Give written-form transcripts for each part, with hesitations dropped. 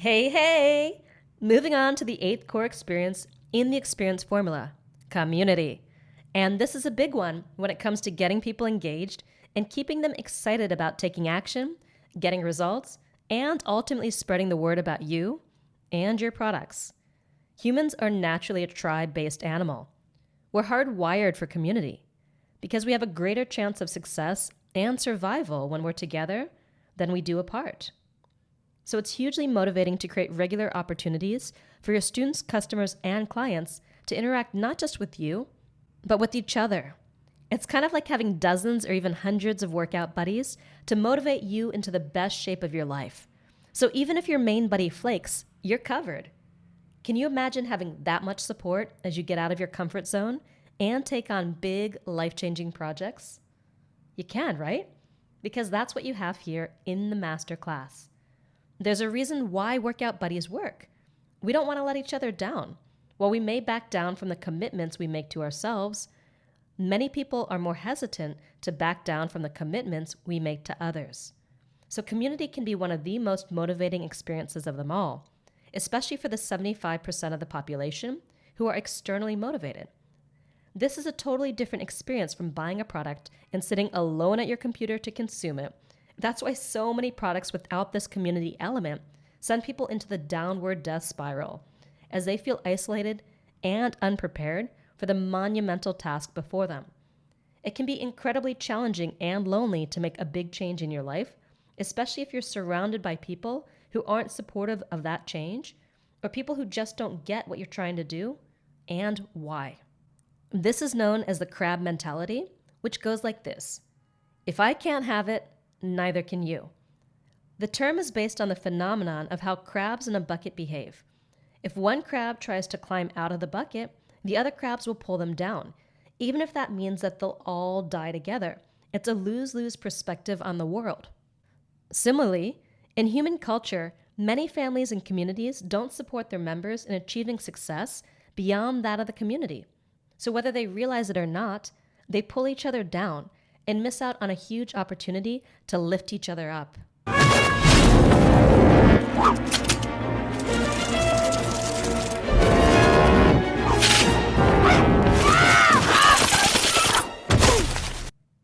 Hey, hey! Moving on to the eighth core experience in the experience formula, community. And this is a big one when it comes to getting people engaged and keeping them excited about taking action, getting results, and ultimately spreading the word about you and your products. Humans are naturally a tribe-based animal. We're hardwired for community because we have a greater chance of success and survival when we're together than we do apart. So it's hugely motivating to create regular opportunities for your students, customers, and clients to interact not just with you, but with each other. It's kind of like having dozens or even hundreds of workout buddies to motivate you into the best shape of your life. So even if your main buddy flakes, you're covered. Can you imagine having that much support as you get out of your comfort zone and take on big, life-changing projects? You can, right? Because that's what you have here in the masterclass. There's a reason why workout buddies work. We don't want to let each other down. While we may back down from the commitments we make to ourselves, many people are more hesitant to back down from the commitments we make to others. So community can be one of the most motivating experiences of them all, especially for the 75% of the population who are externally motivated. This is a totally different experience from buying a product and sitting alone at your computer to consume it. That's why so many products without this community element send people into the downward death spiral, as they feel isolated and unprepared for the monumental task before them. It can be incredibly challenging and lonely to make a big change in your life, especially if you're surrounded by people who aren't supportive of that change, or people who just don't get what you're trying to do and why. This is known as the crab mentality, which goes like this: if I can't have it, neither can you. The term is based on the phenomenon of how crabs in a bucket behave. If one crab tries to climb out of the bucket, the other crabs will pull them down, even if that means that they'll all die together. It's a lose-lose perspective on the world. Similarly, in human culture, many families and communities don't support their members in achieving success beyond that of the community. So whether they realize it or not, they pull each other down and miss out on a huge opportunity to lift each other up.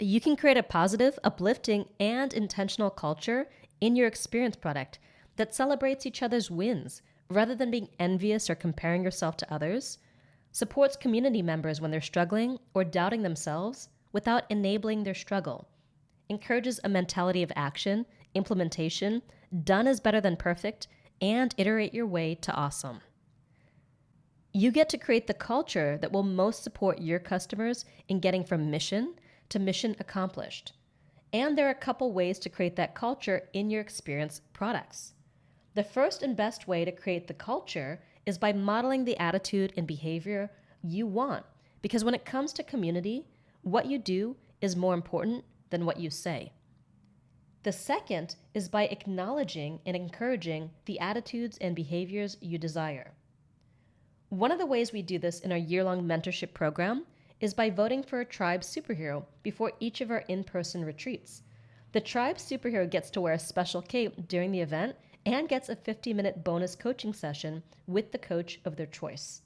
You can create a positive, uplifting, and intentional culture in your experience product that celebrates each other's wins rather than being envious or comparing yourself to others, supports community members when they're struggling or doubting themselves without enabling their struggle, encourages a mentality of action, implementation, done is better than perfect, and iterate your way to awesome. You get to create the culture that will most support your customers in getting from mission to mission accomplished. And there are a couple ways to create that culture in your experience products. The first and best way to create the culture is by modeling the attitude and behavior you want, because when it comes to community, what you do is more important than what you say. The second is by acknowledging and encouraging the attitudes and behaviors you desire. One of the ways we do this in our year-long mentorship program is by voting for a tribe superhero before each of our in-person retreats. The tribe superhero gets to wear a special cape during the event and gets a 50-minute bonus coaching session with the coach of their choice.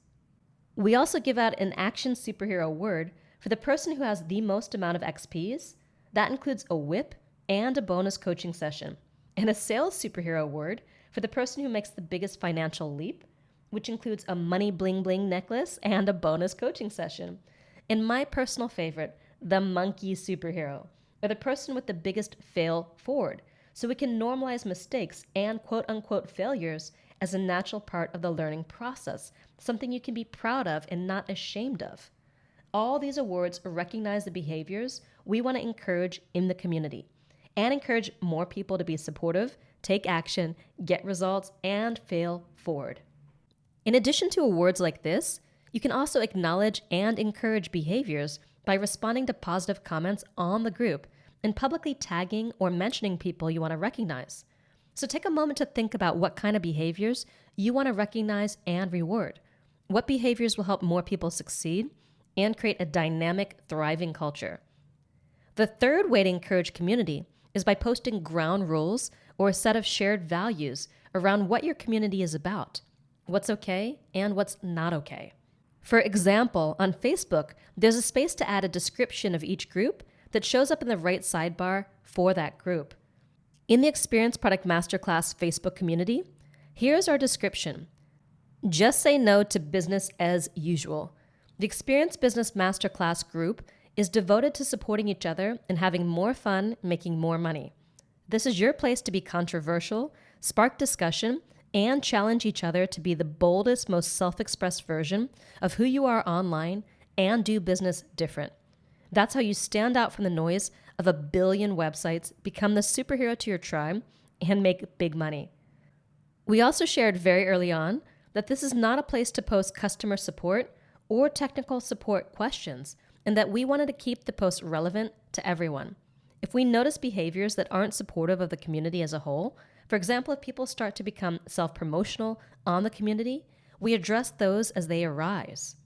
We also give out an action superhero award for the person who has the most amount of XPs. That includes a whip and a bonus coaching session, and a sales superhero award for the person who makes the biggest financial leap, which includes a money bling bling necklace and a bonus coaching session. And my personal favorite, the monkey superhero, or the person with the biggest fail forward, so we can normalize mistakes and quote-unquote failures as a natural part of the learning process, something you can be proud of and not ashamed of. All these awards recognize the behaviors we want to encourage in the community and encourage more people to be supportive, take action, get results, and fail forward. In addition to awards like this, you can also acknowledge and encourage behaviors by responding to positive comments on the group and publicly tagging or mentioning people you want to recognize. So take a moment to think about what kind of behaviors you want to recognize and reward. What behaviors will help more people succeed and create a dynamic, thriving culture. The third way to encourage community is by posting ground rules or a set of shared values around what your community is about, what's okay and what's not okay. For example, on Facebook, there's a space to add a description of each group that shows up in the right sidebar for that group. In the Experience Product Masterclass Facebook community, here's our description. Just say no to business as usual. The Experience Business Masterclass group is devoted to supporting each other and having more fun making more money. This is your place to be controversial, spark discussion, and challenge each other to be the boldest, most self-expressed version of who you are online and do business different. That's how you stand out from the noise of a billion websites, become the superhero to your tribe, and make big money. We also shared very early on that this is not a place to post customer support or technical support questions, and that we wanted to keep the post relevant to everyone. If we notice behaviors that aren't supportive of the community as a whole, for example, if people start to become self-promotional on the community, we address those as they arise.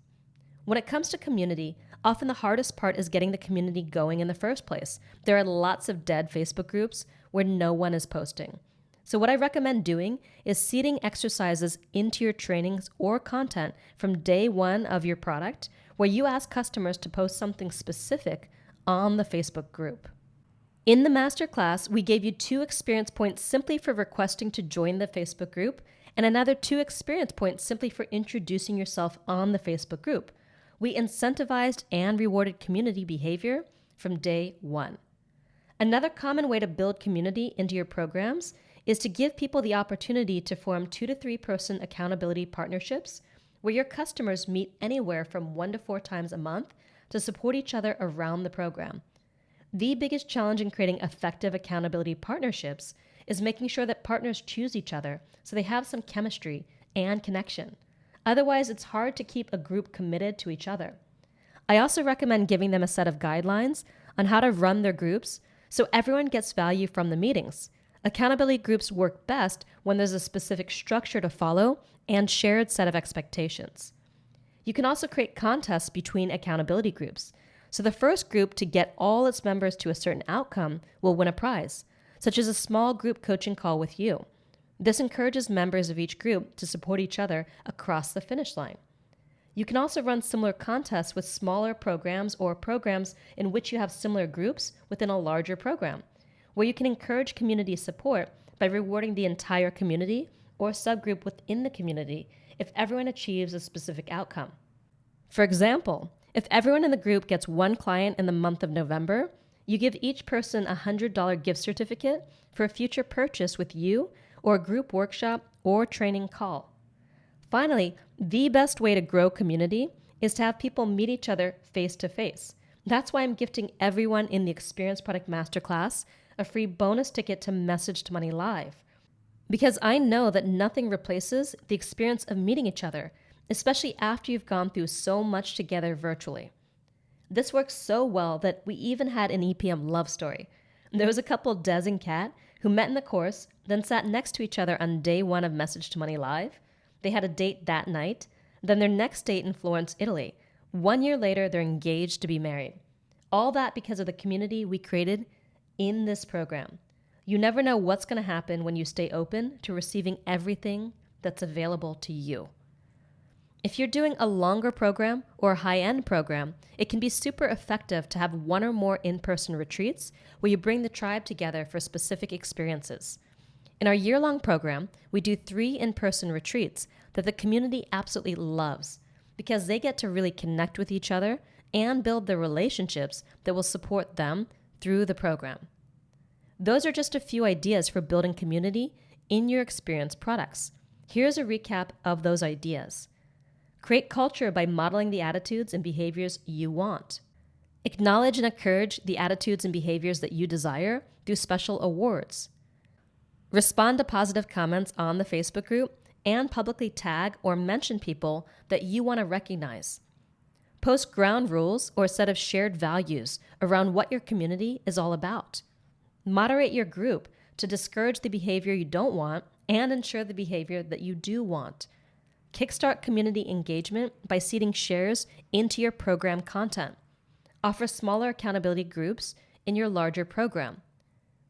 When it comes to community, often the hardest part is getting the community going in the first place. There are lots of dead Facebook groups where no one is posting. So what I recommend doing is seeding exercises into your trainings or content from day one of your product, where you ask customers to post something specific on the Facebook group. In the masterclass, we gave you 2 experience points simply for requesting to join the Facebook group, and another 2 experience points simply for introducing yourself on the Facebook group. We incentivized and rewarded community behavior from day one. Another common way to build community into your programs is to give people the opportunity to form 2 to 3 person accountability partnerships where your customers meet anywhere from 1 to 4 times a month to support each other around the program. The biggest challenge in creating effective accountability partnerships is making sure that partners choose each other so they have some chemistry and connection. Otherwise, it's hard to keep a group committed to each other. I also recommend giving them a set of guidelines on how to run their groups so everyone gets value from the meetings. Accountability groups work best when there's a specific structure to follow and shared set of expectations. You can also create contests between accountability groups. So the first group to get all its members to a certain outcome will win a prize, such as a small group coaching call with you. This encourages members of each group to support each other across the finish line. You can also run similar contests with smaller programs or programs in which you have similar groups within a larger program, where you can encourage community support by rewarding the entire community or subgroup within the community if everyone achieves a specific outcome. For example, if everyone in the group gets 1 client in the month of November, you give each person a $100 gift certificate for a future purchase with you or a group workshop or training call. Finally, the best way to grow community is to have people meet each other face to face. That's why I'm gifting everyone in the Experience Product Masterclass a free bonus ticket to Message to Money Live. Because I know that nothing replaces the experience of meeting each other, especially after you've gone through so much together virtually. This works so well that we even had an EPM love story. There was a couple, Des and Kat, who met in the course, then sat next to each other on day 1 of Message to Money Live. They had a date that night, then their next date in Florence, Italy. 1 year later, they're engaged to be married. All that because of the community we created in this program. You never know what's going to happen when you stay open to receiving everything that's available to you. If you're doing a longer program or a high-end program, it can be super effective to have 1 or more in-person retreats where you bring the tribe together for specific experiences. In our year-long program, we do 3 in-person retreats that the community absolutely loves because they get to really connect with each other and build the relationships that will support them through the program. Those are just a few ideas for building community in your experience products. Here's a recap of those ideas. Create culture by modeling the attitudes and behaviors you want. Acknowledge and encourage the attitudes and behaviors that you desire through special awards. Respond to positive comments on the Facebook group and publicly tag or mention people that you want to recognize. Post ground rules or a set of shared values around what your community is all about. Moderate your group to discourage the behavior you don't want and ensure the behavior that you do want. Kickstart community engagement by seeding shares into your program content. Offer smaller accountability groups in your larger program.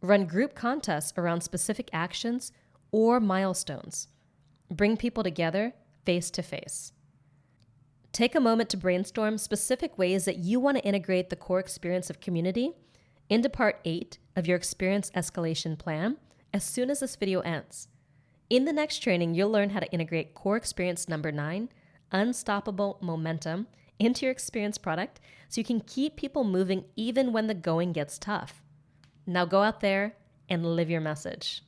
Run group contests around specific actions or milestones. Bring people together face to face. Take a moment to brainstorm specific ways that you want to integrate the core experience of community into Part 8 of your experience escalation plan as soon as this video ends. In the next training, you'll learn how to integrate core experience number 9, unstoppable momentum, into your experience product so you can keep people moving even when the going gets tough. Now go out there and live your message.